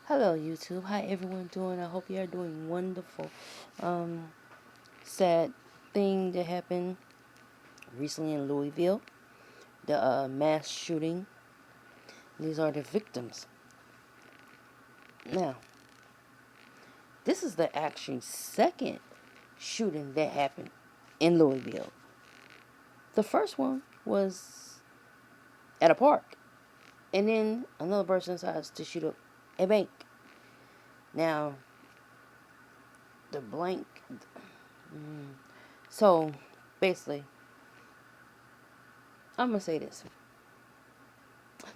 Hello YouTube. How everyone doing? I hope you are doing wonderful. Sad thing that happened recently in Louisville. The mass shooting. These are the victims. Now, this is the actually second shooting that happened in Louisville. The first one was at a park. And then another person decides to shoot up a bank. Now, the blank. So, basically, I'm going to say this.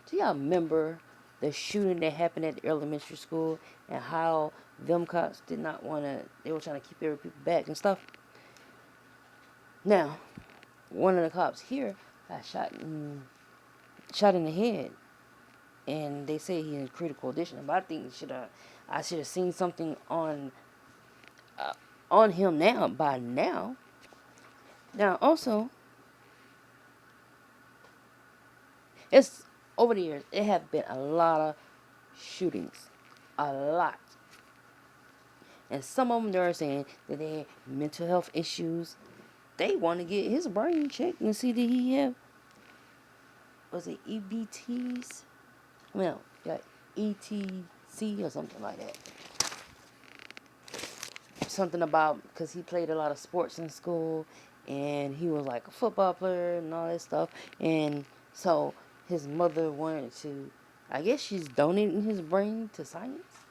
Do y'all remember the shooting that happened at the elementary school and how them cops did not want to, they were trying to keep every people back and stuff? Now, one of the cops here got shot in the head, and they say he's in critical condition. But I think I should have seen something on him now by now. Now, also, it's over the years it have been a lot of shootings, a lot. And some of them they're saying that they had mental health issues. They want to get his brain checked and see did he have, was it EBTs? Well, got ETC or something like that. Something about, because he played a lot of sports in school and he was like a football player and all that stuff. And so his mother wanted to, I guess she's donating his brain to science.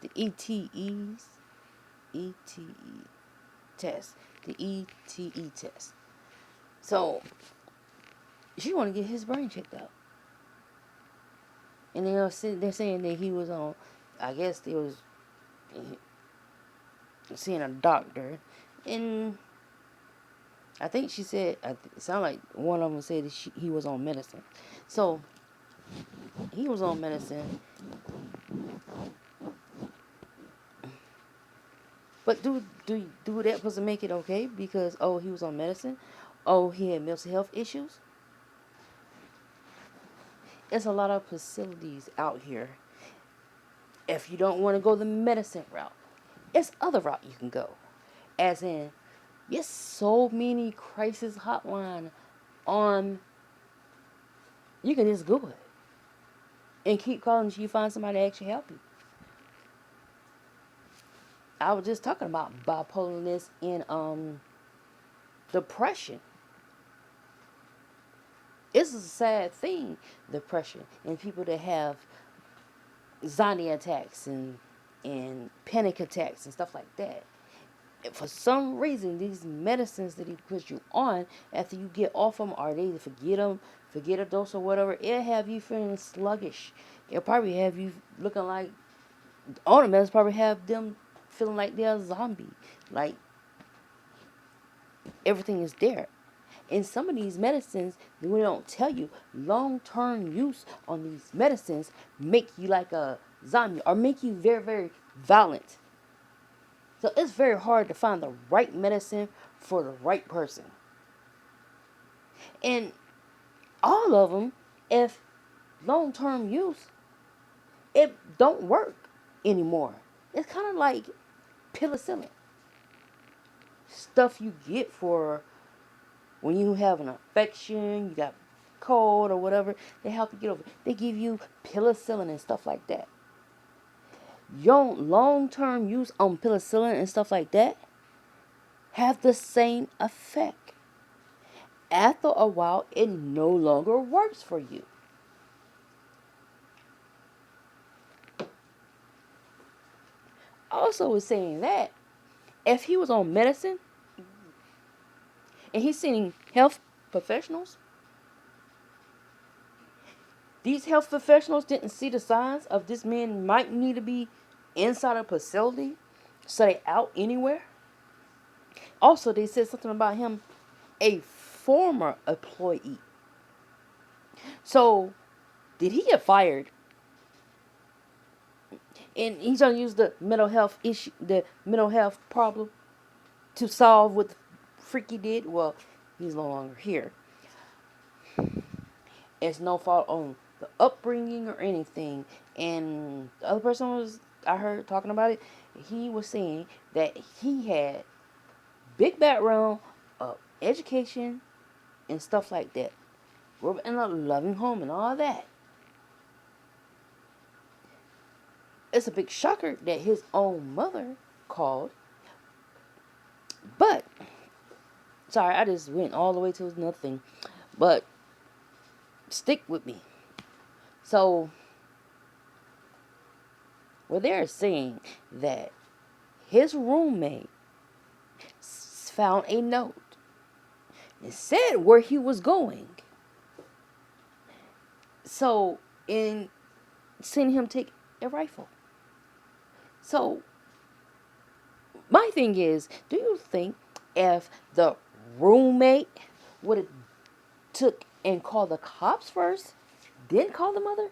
The ETE test. The ETE test. So she want to get his brain checked out. And they're saying that he was on, I guess they was seeing a doctor. And I think she said, it sounded like one of them said that he was on medicine. So he was on medicine. But do that person make it okay because, oh, he was on medicine? Oh, he had mental health issues? There's a lot of facilities out here. If you don't want to go the medicine route, it's other route you can go. As in, there's so many crisis hotline on, you can just Google it. And keep calling until you find somebody to actually help you. I was just talking about bipolarness and depression. It's a sad thing, depression, and people that have anxiety attacks and panic attacks and stuff like that. And for some reason, these medicines that he puts you on, after you get off them, or they forget a dose or whatever, it'll have you feeling sluggish. It'll probably have you looking like, all the medicines probably have them feeling like they're a zombie. Like, everything is there. And some of these medicines, we don't tell you, long-term use on these medicines make you like a zombie or make you very, very violent. So it's very hard to find the right medicine for the right person. And all of them, if long-term use, it don't work anymore. It's kind of like penicillin. Stuff you get for when you have an infection, you got cold or whatever, they help you get over it. They give you penicillin and stuff like that. Your long-term use on penicillin and stuff like that have the same effect. After a while, it no longer works for you. Also, was saying that if he was on medicine and he's seeing health professionals, these health professionals didn't see the signs of this man might need to be inside a facility, so they out anywhere. Also, they said something about him, a former employee. So, did he get fired? And he's gonna use the mental health issue, the mental health problem, to solve what the freak he did. Well, he's no longer here. It's no fault on the upbringing or anything. And the other person was I heard talking about it, he was saying that he had big background of education and stuff like that. Grew up in a loving home and all that. It's a big shocker that his own mother called. But, sorry, I just went all the way to another thing. But, stick with me. So, well, they're saying that his roommate found a note. It said where he was going. So, in seeing him take a rifle. So, my thing is, do you think if the roommate would have took and called the cops first, then call the mother,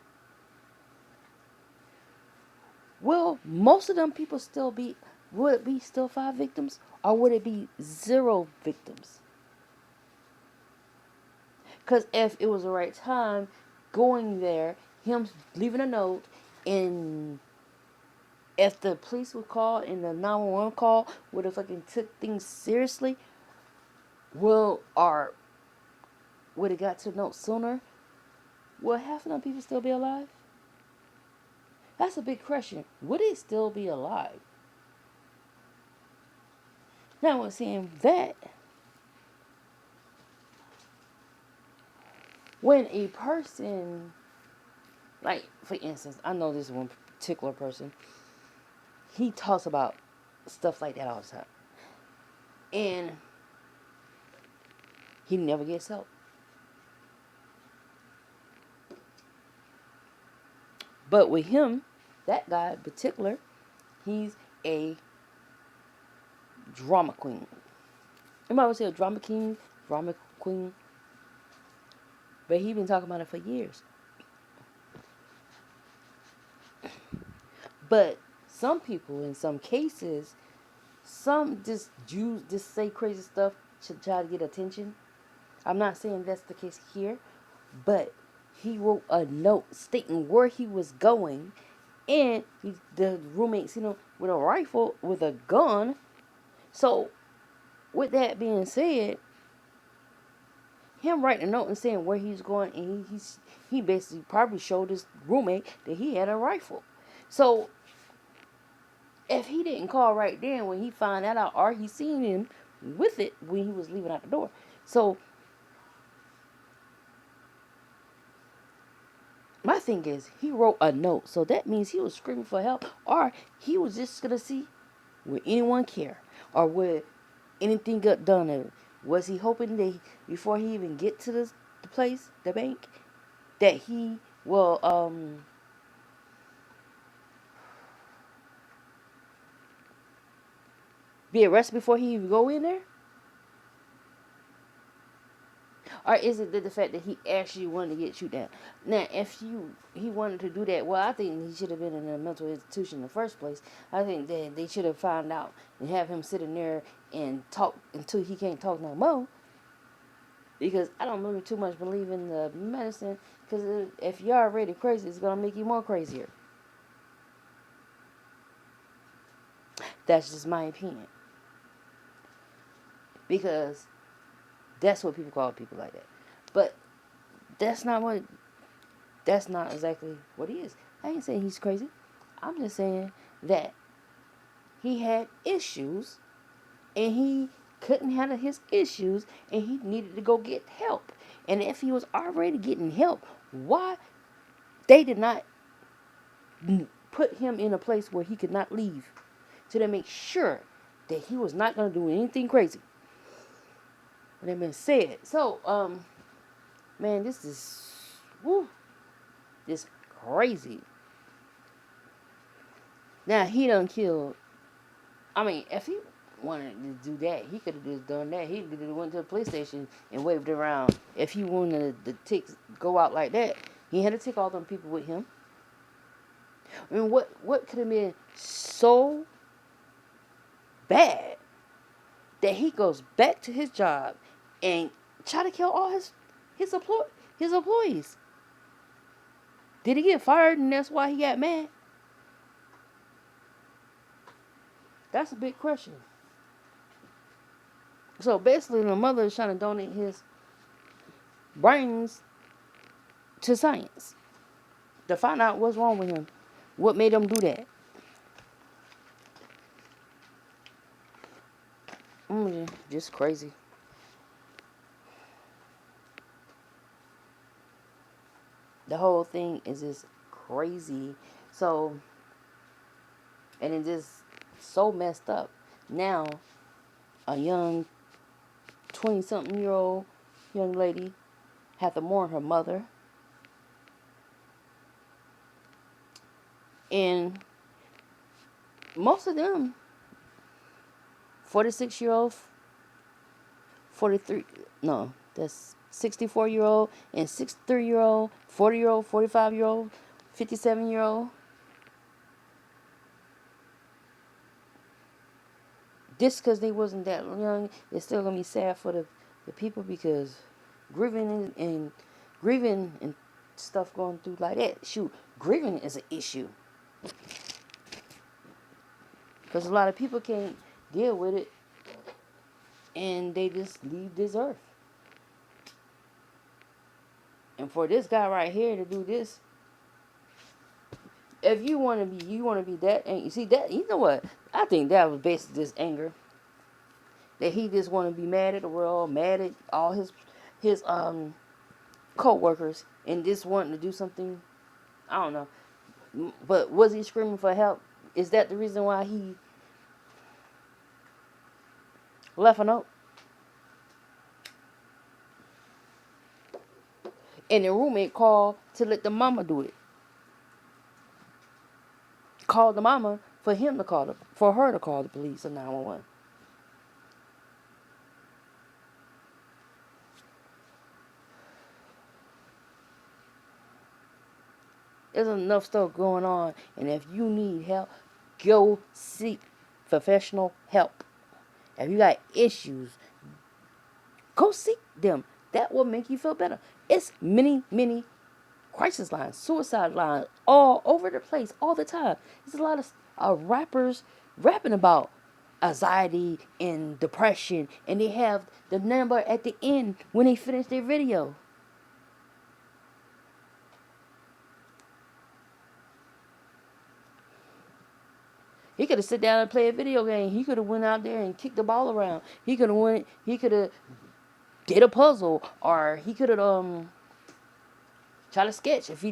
will most of them people still be, would it be still 5 victims, or would it be 0 victims? Because if it was the right time, going there, him leaving a note, and if the police would call and the 911 call would have fucking took things seriously, will or would have got to the note sooner, will half of them people still be alive? That's a big question. Would it still be alive? Now, I'm saying that when a person, like for instance, I know this one particular person, he talks about stuff like that all the time, and he never gets help. But with him, that guy in particular, he's a drama queen. Anybody would say a drama king, drama queen? But he been talking about it for years. But some people, in some cases, some just say crazy stuff to try to get attention. I'm not saying that's the case here, but he wrote a note stating where he was going, and the roommate seen him with a rifle, with a gun. So, with that being said, him writing a note and saying where he's going, and he basically probably showed his roommate that he had a rifle. So, if he didn't call right then when he found that out, or he seen him with it when he was leaving out the door. So, my thing is, he wrote a note. So that means he was screaming for help, or he was just going to see would anyone care, or would anything get done. Was he hoping that before he even get to the place, the bank, that he will be arrested before he even go in there? Or is it the fact that he actually wanted to get you down? Now, if he wanted to do that, well, I think he should have been in a mental institution in the first place. I think that they should have found out and have him sitting there and talk until he can't talk no more. Because I don't really too much believe in the medicine. Because if you're already crazy, it's going to make you more crazier. That's just my opinion. Because that's what people call people like that. But that's not exactly what he is. I ain't saying he's crazy. I'm just saying that he had issues, and he couldn't handle his issues, and he needed to go get help. And if he was already getting help, why they did not put him in a place where he could not leave, so they make sure that he was not going to do anything crazy. When they've been said. So, man, this is this crazy. Now, he done killed. I mean, if he wanted to do that, he could have just done that. He could have went to the police station and waved around. If he wanted to go out like that, he had to take all them people with him. I mean, what could have been so bad that he goes back to his job and try to kill all his employees? Did he get fired and that's why he got mad? That's a big question. So basically, the mother is trying to donate his brains to science to find out what's wrong with him. What made him do that? Just crazy. The whole thing is just crazy. So, and it just so messed up. Now, a young 20-something-year-old young lady had to mourn her mother. And most of them, 46-year-old, 43, no, that's 64-year-old and 63-year-old, 40-year-old, 45-year-old, 57-year-old. Just because they wasn't that young, it's still going to be sad for the people because grieving and stuff going through like that. Shoot, grieving is an issue. Because a lot of people can't deal with it and they just leave this earth. And for this guy right here to do this, if you want to be that, and you see that, you know what? I think that was basically just anger. That he just want to be mad at the world, mad at all his co-workers, and just wanting to do something. I don't know. But was he screaming for help? Is that the reason why he left a note? And the roommate called to let the mama do it. Called the mama for her to call the police or 911. There's enough stuff going on, and if you need help, go seek professional help. If you got issues, go seek them. That will make you feel better. It's many crisis lines, suicide lines, all over the place, all the time. There's a lot of rappers rapping about anxiety and depression, and they have the number at the end when they finish their video. He could have sit down and play a video game. He could have went out there and kicked the ball around. He could have did a puzzle, or he could have try to sketch if he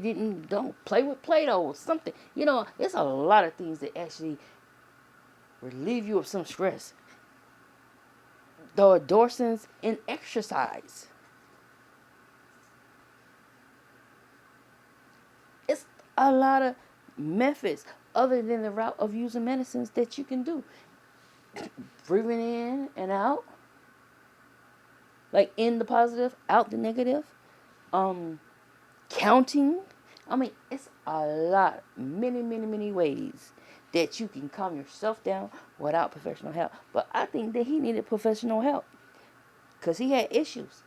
don't play with Play-Doh or something. You know, there's a lot of things that actually relieve you of some stress. The endorphins in exercise. It's a lot of methods other than the route of using medicines that you can do. Breathing in and out. Like in the positive, out the negative. Counting. I mean, it's a lot, many ways that you can calm yourself down without professional help. But I think that he needed professional help because he had issues.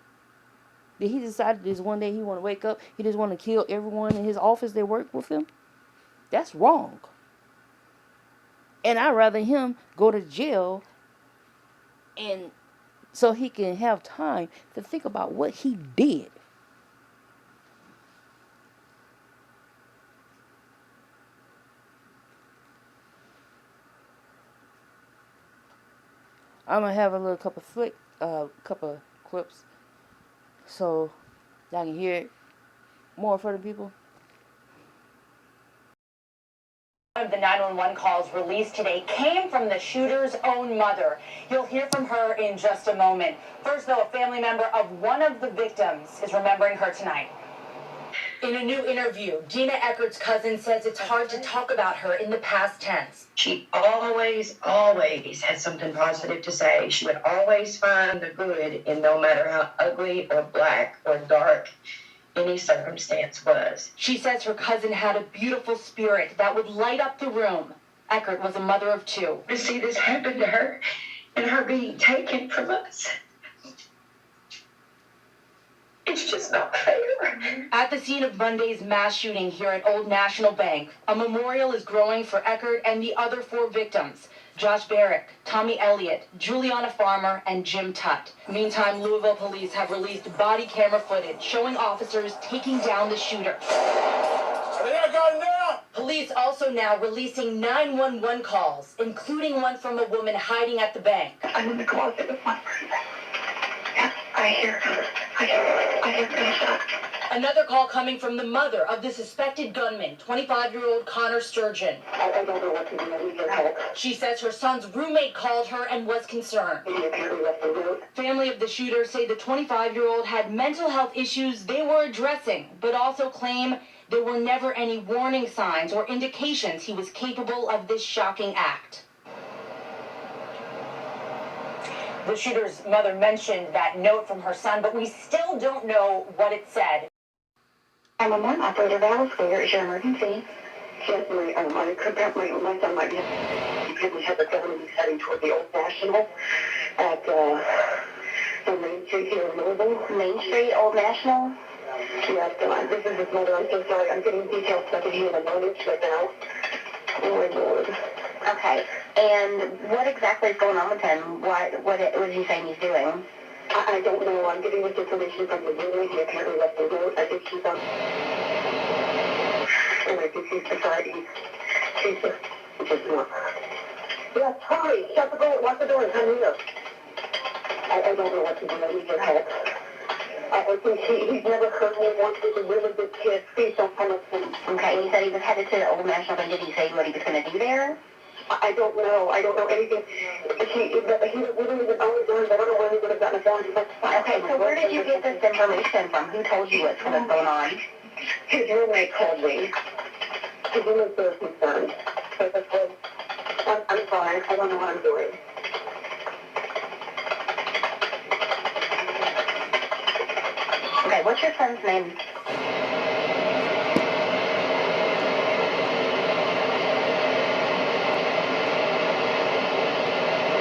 That he decided this one day he want to wake up, he just want to kill everyone in his office that worked with him. That's wrong. And I'd rather him go to jail and so he can have time to think about what he did. I'm gonna have a little couple clips, so y'all can hear it more for the people. One of the 911 calls released today came from the shooter's own mother. You'll hear from her in just a moment. First, though, a family member of one of the victims is remembering her tonight. In a new interview, Dina Eckert's cousin says it's hard to talk about her in the past tense. She always had something positive to say. She would always find the good in no matter how ugly or black or dark any circumstance was. She says her cousin had a beautiful spirit that would light up the room. Eckert was a mother of two. To see this happen to her and her being taken from us, it's just not fair. At the scene of Monday's mass shooting here at Old National Bank, a memorial is growing for Eckert and the other 4 victims. Josh Barrick, Tommy Elliott, Juliana Farmer, and Jim Tutt. Meantime, Louisville police have released body camera footage showing officers taking down the shooter. I got him down. Police also now releasing 911 calls, including one from a woman hiding at the bank. I'm in the closet with my friend. I hear gunshots. Another call coming from the mother of the suspected gunman, 25-year-old Connor Sturgeon. I don't know what to do. I need your help. She says her son's roommate called her and was concerned. He apparently left the room. Family of the shooter say the 25-year-old had mental health issues they were addressing, but also claim there were never any warning signs or indications he was capable of this shocking act. The shooter's mother mentioned that note from her son, but we still don't know what it said. 911 operator, Dallas, where is your emergency? Yes, my son might be. He has a gun and he's heading toward the Old National at on Main Street here in Louisville. Main Street, Old National? Yes, this is his mother. I'm so sorry. I'm getting details stuck in here in a moment right now. Oh, my Lord. Okay. And what exactly is going on with him? What is he saying he's doing? I don't know. I'm getting this information from the roommate. He apparently left the note. I think she's on. And I think he's beside me. She's just not. Yes, hurry. Shut the door. Lock the door and come here. I don't know what to do. I need your help. I think he's never hurt me once. He's a really good kid. Please don't punish him. Okay, he said he was headed to the Old National Bank. Did he say what he was going to do there? I don't know. I don't know anything. We didn't even own the guns. I don't know where he would have gotten a gun. Okay, so where did you get this information from? Who told you what was going on? His roommate called me. His roommate was concerned. So I said, I'm fine. I don't know what I'm doing. Okay, what's your son's name?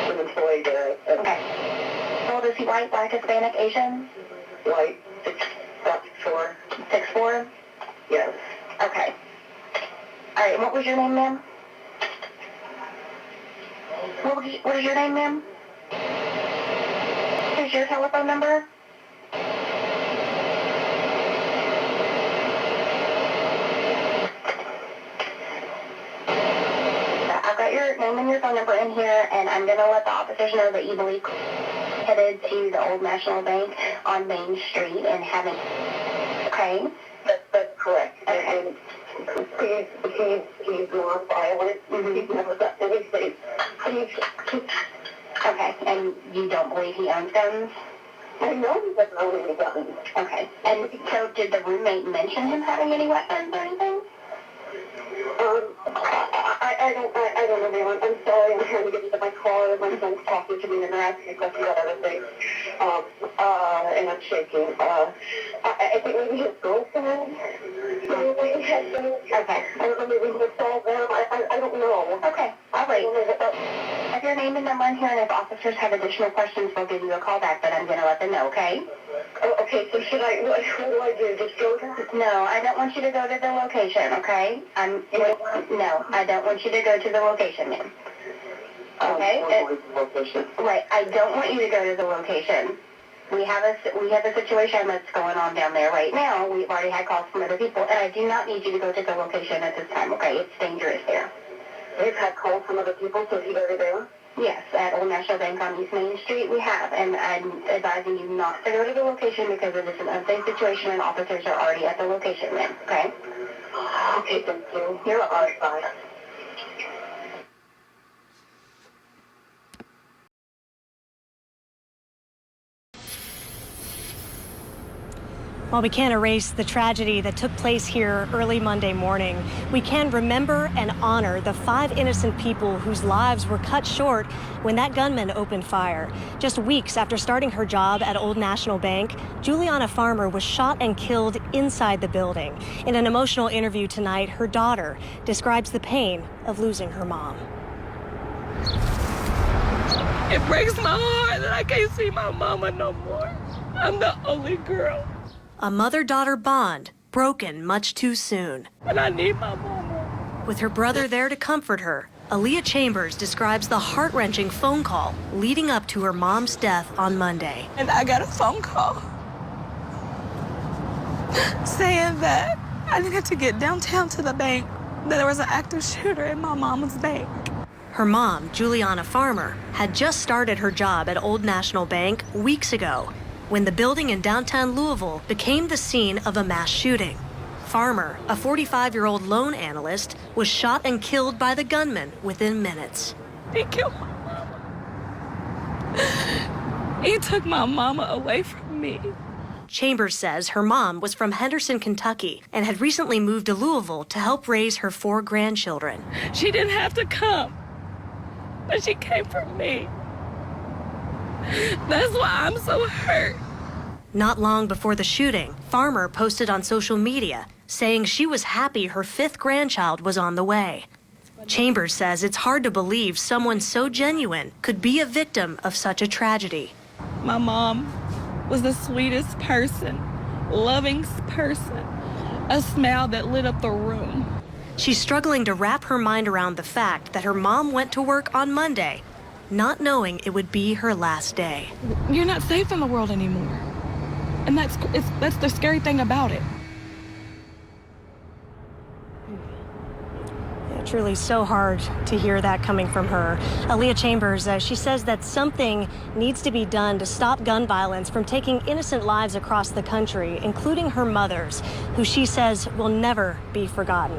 An employee there. Okay. How old is he? White, black, Hispanic, Asian? White. 6'4". 6'4"? Yes. Okay. All right, what was your name, ma'am? What is your name, ma'am? Here's your telephone number. I've got your name and your phone number in here, and I'm going to let the officers know that you believe headed to the Old National Bank on Main Street and having... Okay? That's correct. Okay. And he's non-violent. Mm-hmm. He's never done anything. Okay, and you don't believe he owns guns? I know he doesn't own any guns. Okay. And so did the roommate mention him having any weapons or anything? I don't know, ma'am. I'm sorry. I'm trying to get into my car. My son's talking to me and they're asking me questions about other things. And I'm shaking. I think maybe his girlfriend. Maybe had been. Okay. I don't know. Maybe he saw them. I don't know. Okay. All right. I have your name and number in here, and if officers have additional questions, we'll give you a call back. But I'm going to let them know. Okay. Oh, okay, so what do I do? Just go there? No, I don't want you to go to the location, okay? No, I don't want you to go to the location, ma'am. Okay? Right, I don't want you to go to the location. We have a situation that's going on down there right now. We've already had calls from other people, and I do not need you to go to the location at this time, okay? It's dangerous there. We've had calls from other people, so he's already there? Yes, at Old National Bank on East Main Street we have, and I'm advising you not to go to the location because it is an unsafe situation and officers are already at the location, ma'am, okay? Okay, thank you. You're welcome. Bye. While we can't erase the tragedy that took place here early Monday morning, we can remember and honor the 5 innocent people whose lives were cut short when that gunman opened fire. Just weeks after starting her job at Old National Bank, Juliana Farmer was shot and killed inside the building. In an emotional interview tonight, her daughter describes the pain of losing her mom. It breaks my heart that I can't see my mama no more. I'm the only girl. A mother-daughter bond broken much too soon. And I need my mama. With her brother there to comfort her, Aaliyah Chambers describes the heart-wrenching phone call leading up to her mom's death on Monday. And I got a phone call saying that I needed to get downtown to the bank, that there was an active shooter in my mama's bank. Her mom, Juliana Farmer, had just started her job at Old National Bank weeks ago when the building in downtown Louisville became the scene of a mass shooting. Farmer, a 45-year-old loan analyst, was shot and killed by the gunman within minutes. He killed my mama. He took my mama away from me. Chambers says her mom was from Henderson, Kentucky, and had recently moved to Louisville to help raise her 4 grandchildren. She didn't have to come, but she came for me. That's why I'm so hurt. Not long before the shooting, Farmer posted on social media saying she was happy her 5th grandchild was on the way. Chambers says it's hard to believe someone so genuine could be a victim of such a tragedy. My mom was the sweetest person, lovingest person, a smile that lit up the room. She's struggling to wrap her mind around the fact that her mom went to work on Monday, not knowing it would be her last day. You're not safe in the world anymore. And that's the scary thing about it. Truly so hard to hear that coming from her. Aaliyah Chambers, she says that something needs to be done to stop gun violence from taking innocent lives across the country, including her mother's, who she says will never be forgotten.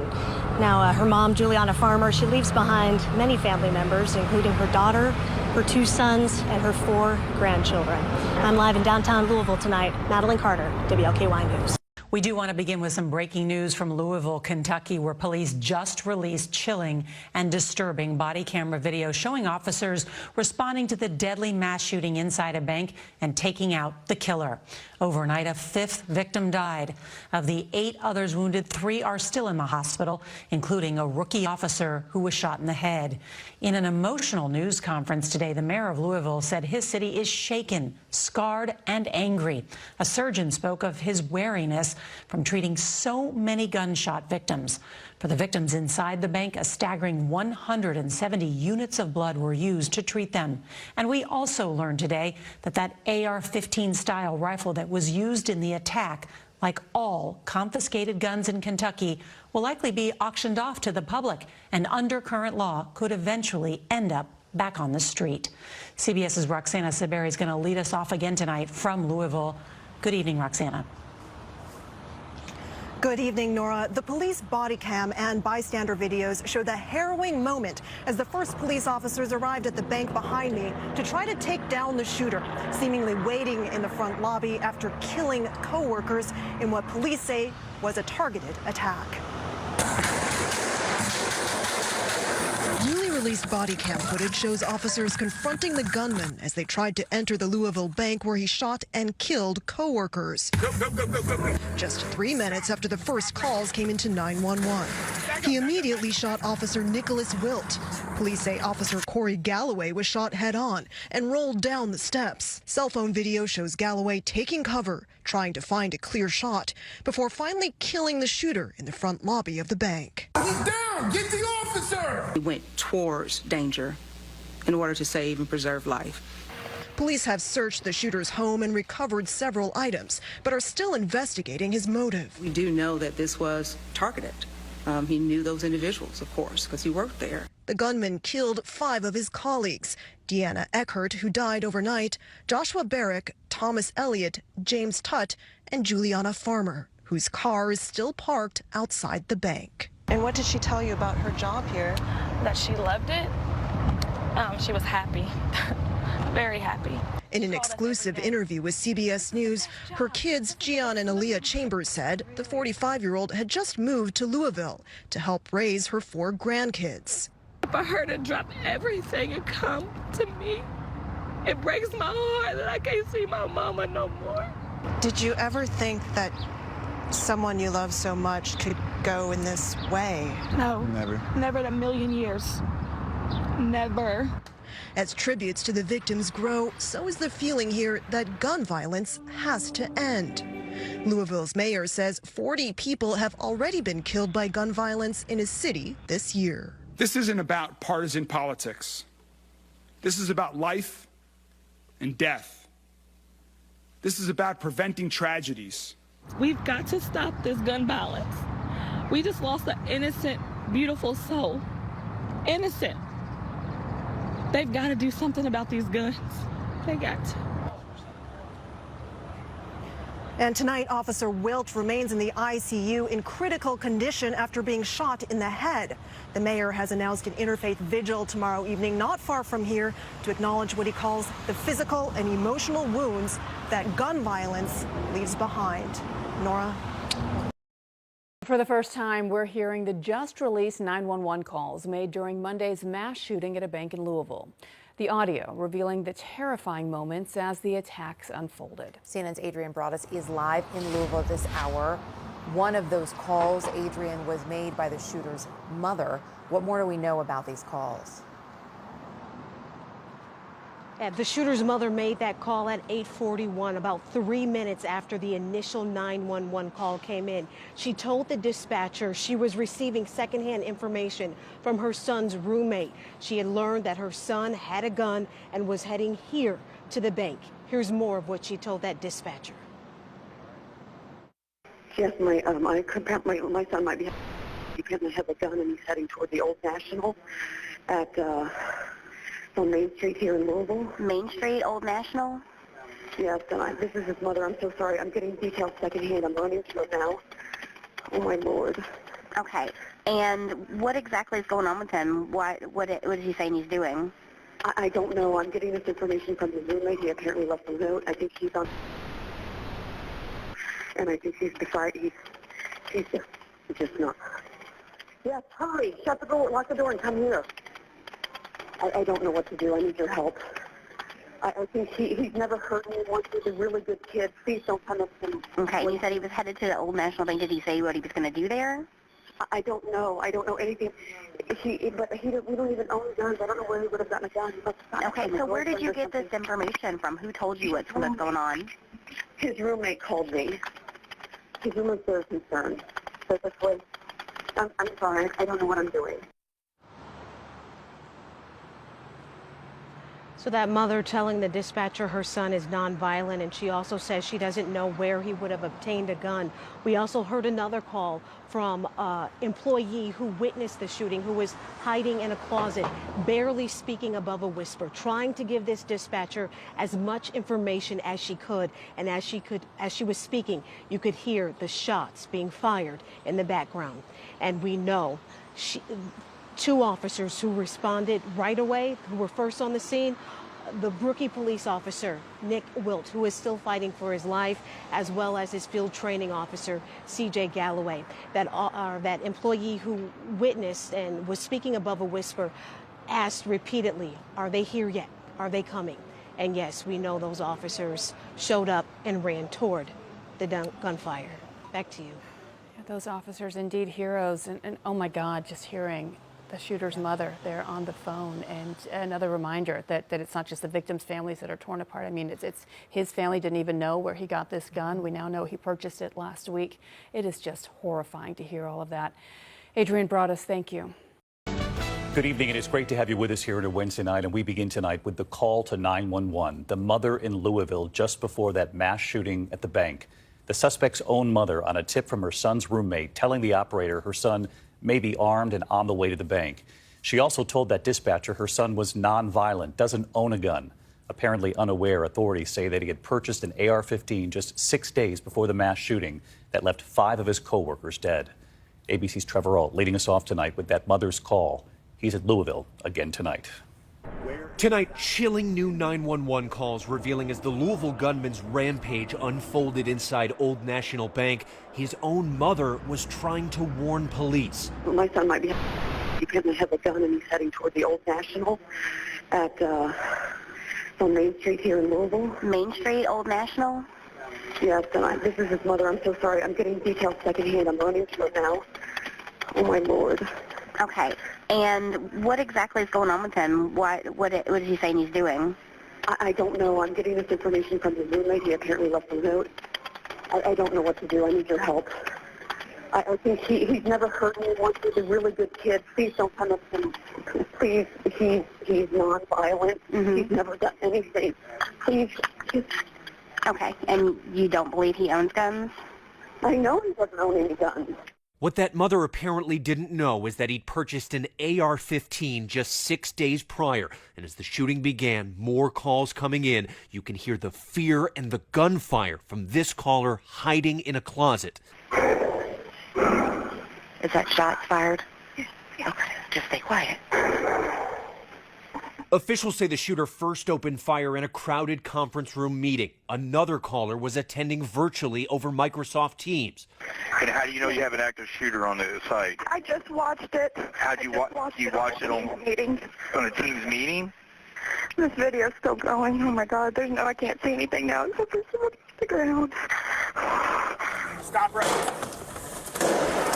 Now, her mom, Juliana Farmer, she leaves behind many family members, including her daughter, her 2 sons, and her 4 grandchildren. I'm live in downtown Louisville tonight. Madeline Carter, WLKY News. We do want to begin with some breaking news from Louisville, Kentucky, where police just released chilling and disturbing body camera video showing officers responding to the deadly mass shooting inside a bank and taking out the killer. Overnight, a 5th victim died. Of the 8 others wounded, 3 are still in the hospital, including a rookie officer who was shot in the head. In an emotional news conference today, the mayor of Louisville said his city is shaken, scarred, and angry. A surgeon spoke of his wariness from treating so many gunshot victims. For the victims inside the bank, a staggering 170 units of blood were used to treat them. And we also learned today that AR-15 style rifle that was used in the attack, like all confiscated guns in Kentucky, will likely be auctioned off to the public, and under current law could eventually end up back on the street. CBS's Roxana Saberi is going to lead us off again tonight from Louisville. Good evening, Roxana. Good evening, Nora. The police body cam and bystander videos show the harrowing moment as the first police officers arrived at the bank behind me to try to take down the shooter, seemingly waiting in the front lobby after killing co-workers in what police say was a targeted attack. Newly released body cam footage shows officers confronting the gunman as they tried to enter the Louisville bank where he shot and killed co-workers. Just 3 minutes after the first calls came into 911. He immediately shot Officer Nicholas Wilt. Police say Officer Corey Galloway was shot head-on and rolled down the steps. Cell phone video shows Galloway taking cover, trying to find a clear shot, before finally killing the shooter in the front lobby of the bank. He's down! Get the officer! He went towards danger in order to save and preserve life. Police have searched the shooter's home and recovered several items, but are still investigating his motive. We do know that this was targeted. He knew those individuals, of course, because he worked there. The gunman killed 5 of his colleagues: Deanna Eckert, who died overnight, Joshua Barrick, Thomas Elliott, James Tutt, and Juliana Farmer, whose car is still parked outside the bank. And what did she tell you about her job here? That she loved it. She was happy, very happy. In an exclusive interview with CBS News, her kids, Gian and Aaliyah Chambers, said the 45-year-old had just moved to Louisville to help raise her 4 grandkids. For her to drop everything and come to me, it breaks my heart that I can't see my mama no more. Did you ever think that someone you love so much could go in this way? No. Never. Never in a million years. Never. As tributes to the victims grow, so is the feeling here that gun violence has to end. Louisville's mayor says 40 people have already been killed by gun violence in his city this year. This isn't about partisan politics. This is about life and death. This is about preventing tragedies. We've got to stop this gun violence. We just lost an innocent, beautiful soul. Innocent. They've got to do something about these guns. They got to. And tonight, Officer Wilt remains in the ICU in critical condition after being shot in the head. The mayor has announced an interfaith vigil tomorrow evening, not far from here, to acknowledge what he calls the physical and emotional wounds that gun violence leaves behind. Nora? For the first time, we're hearing the just-released 911 calls made during Monday's mass shooting at a bank in Louisville. The audio revealing the terrifying moments as the attacks unfolded. CNN's Adrian Broaddus is live in Louisville this hour. One of those calls, Adrian, was made by the shooter's mother. What more do we know about these calls? The shooter's mother made that call at 8:41, about 3 minutes after the initial 911 call came in. She told the dispatcher she was receiving secondhand information from her son's roommate. She had learned that her son had a gun and was heading here to the bank. Here's more of what she told that dispatcher. Yes, my son might be. He apparently has a gun and he's heading toward the Old National at on Main Street here in Louisville. Main Street, Old National? Yes, and this is his mother. I'm so sorry. I'm getting details secondhand. I'm running to it now. Oh, my Lord. Okay. And what exactly is going on with him? What is he saying he's doing? I don't know. I'm getting this information from his roommate. He apparently left a note. I think he's on... And I think he's beside... He's just not... Yes, hurry. Shut the door. Lock the door and come here. I don't know what to do. I need your help. I think he's never hurt anyone. He's a really good kid. Please don't come up to him. Okay, and you said he was headed to the Old National Bank. Did he say what he was going to do there? I don't know. I don't know anything. We don't even own guns. I don't know where he would have gotten a gun. Okay, so where did you get this information from? Who told you what's going on? His roommate called me. His roommate's very concerned. So this way, I'm sorry. I don't know what I'm doing. So that mother telling the dispatcher her son is nonviolent, and she also says she doesn't know where he would have obtained a gun. We also heard another call from an employee who witnessed the shooting, who was hiding in a closet, barely speaking above a whisper, trying to give this dispatcher as much information as she could. And as she was speaking, you could hear the shots being fired in the background. And we know two officers who responded right away, who were first on the scene, the rookie police officer, Nick Wilt, who is still fighting for his life, as well as his field training officer, C.J. Galloway. That employee who witnessed and was speaking above a whisper asked repeatedly, are they here yet? Are they coming? And yes, we know those officers showed up and ran toward the gunfire. Back to you. Yeah, those officers, indeed heroes. And oh my God, just hearing the shooter's mother there on the phone, and another reminder that it's not just the victims' families that are torn apart. I mean, it's his family didn't even know where he got this gun. We now know he purchased it last week. It is just horrifying to hear all of that. Adrian Broaddus, thank you. Good evening, and it's great to have you with us here on a Wednesday night. And we begin tonight with the call to 911. The mother in Louisville just before that mass shooting at the bank. The suspect's own mother on a tip from her son's roommate telling the operator her son may be armed and on the way to the bank. She also told that dispatcher her son was nonviolent, doesn't own a gun. Apparently unaware, authorities say that he had purchased an AR-15 just 6 days before the mass shooting that left 5 of his co-workers dead. ABC's Trevor Ault leading us off tonight with that mother's call. He's at Louisville again tonight. Tonight, chilling new 911 calls revealing as the Louisville gunman's rampage unfolded inside Old National Bank, his own mother was trying to warn police. My son might be. He apparently has a gun and he's heading toward the Old National at on Main Street here in Louisville. Main Street, Old National? Yes, and this is his mother. I'm so sorry. I'm getting details secondhand. I'm running to it now. Oh, my Lord. Okay. And what exactly is going on with him? What is he saying he's doing? I don't know. I'm getting this information from his roommate. He apparently left a note. I don't know what to do. I need your help. I think he's never hurt anyone. He's a really good kid. Please don't punish him. Please, he's non-violent. He's never done anything. Please. Okay, and you don't believe he owns guns? I know he doesn't own any guns. What that mother apparently didn't know is that he'd purchased an AR-15 just 6 days prior. And as the shooting began, more calls coming in. You can hear the fear and the gunfire from this caller hiding in a closet. Is that shots fired? Yeah. Okay, just stay quiet. Officials say the shooter first opened fire in a crowded conference room meeting. Another caller was attending virtually over Microsoft Teams. And how do you know you have an active shooter on the site? I just watched it. How'd you watch? You watched it on a Teams meeting? This video's still going. Oh my God! I can't see anything now. Except for somebody on the ground. Stop right here.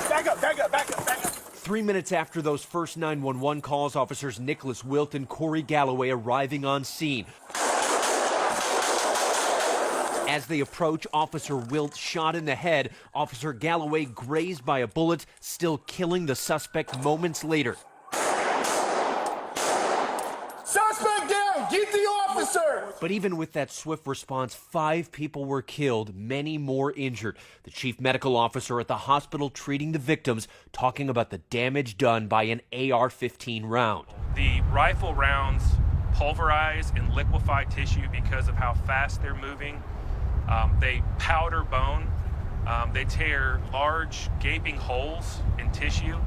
Back up, back up, back up, back up. 3 minutes after those first 911 calls, officers Nicholas Wilt and Corey Galloway arriving on scene. As they approach, Officer Wilt shot in the head. Officer Galloway grazed by a bullet, still killing the suspect moments later. Suspect down! Get the officer! But even with that swift response, 5 people were killed, many more injured. The chief medical officer at the hospital treating the victims talking about the damage done by an AR-15 round. The rifle rounds pulverize and liquefy tissue because of how fast they're moving. They powder bone. They tear large gaping holes in tissue.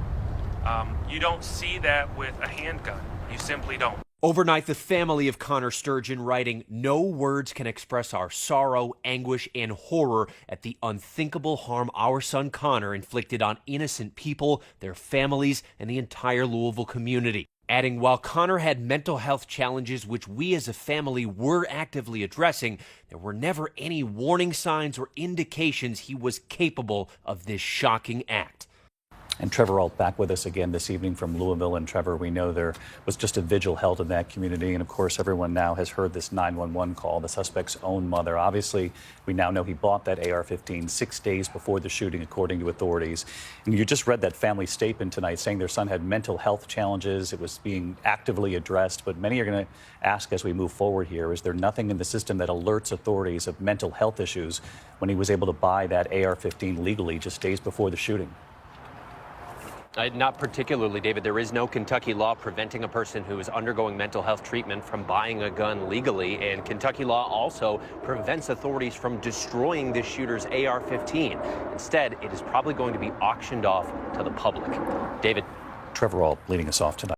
You don't see that with a handgun. You simply don't. Overnight, the family of Connor Sturgeon writing, "No words can express our sorrow, anguish, and horror at the unthinkable harm our son Connor inflicted on innocent people, their families, and the entire Louisville community." Adding, while Connor had mental health challenges which we as a family were actively addressing, there were never any warning signs or indications he was capable of this shocking act. And Trevor Alt back with us again this evening from Louisville. And Trevor, we know there was just a vigil held in that community. And of course, everyone now has heard this 911 call, the suspect's own mother. Obviously, we now know he bought that AR-15 6 days before the shooting, according to authorities. And you just read that family statement tonight saying their son had mental health challenges. It was being actively addressed. But many are going to ask as we move forward here, is there nothing in the system that alerts authorities of mental health issues when he was able to buy that AR-15 legally just days before the shooting? Not particularly, David. There is no Kentucky law preventing a person who is undergoing mental health treatment from buying a gun legally, and Kentucky law also prevents authorities from destroying this shooter's AR-15. Instead, it is probably going to be auctioned off to the public. David. Trevor Alt leading us off tonight.